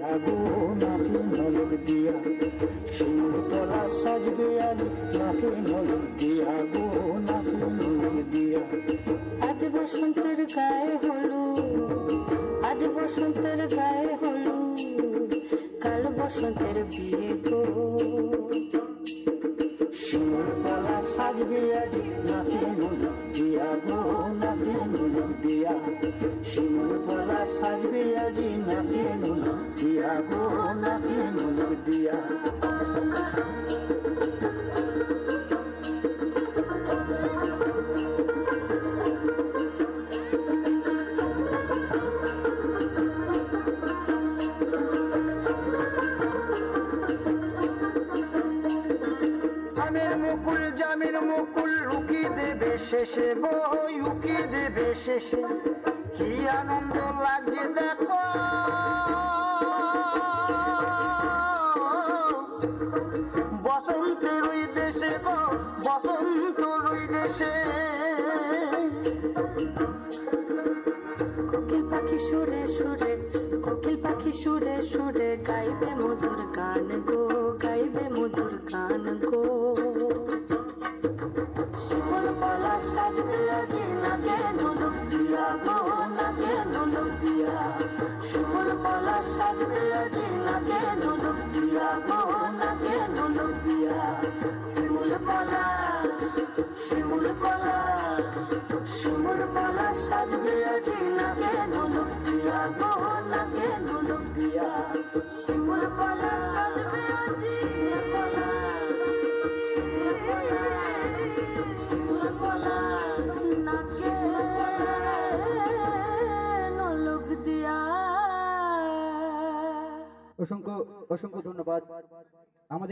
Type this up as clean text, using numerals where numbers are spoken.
দিয়া গো নাকে নলক দিয়া, শিমুল তলা সাজবে আজ নাকে নলক দিয়া গো নাকে নলক দিয়া। আজ বসন্তের গায়ে হলুদ, আজ বসন্তের গায়ে হলুদ, কাল বসন্তের বিয়ে গো। শিমুল তলা সাজবে আজ নাকে নলক দিয়া গো নাকে নলক দিয়া, শিমুল তলা সাজবে আজ নাকে নলক দিয়া গো নাকে নলক দিয়া। মুকুল জামিন মুকুল রুকি দেবে শেষে গো উকি দেবে শেষে, কি আনন্দ লাগছে দেখো বসন্তের ওই দেশে গো বসন্তর ওই দেশে। কোকিল পাখি সুরে সুরে, কোকিল পাখি সুরে সুরে গাইবে মধুর গান গো, গাইবে মধুর গান গো। শিমুল তলা সাজবে আজ নাকে নলক দিয়া গো নাকে নলক দিয়া, শিমুল তলা সাজবে আজ নাকে নলক দিয়া গো নাকে নলক দিয়া। শিমুল পলাশ শিমুল পলাশ শিমুল পলাশ সাজবে আজ নাকে নলক দিয়া গো নাকে নলক দিয়া, শিমুল পলাশ সাজবে আজ শিমুল পলাশ নাকে নলক দিয়া। অসংখ্য অসংখ্য ধন্যবাদ আমাদের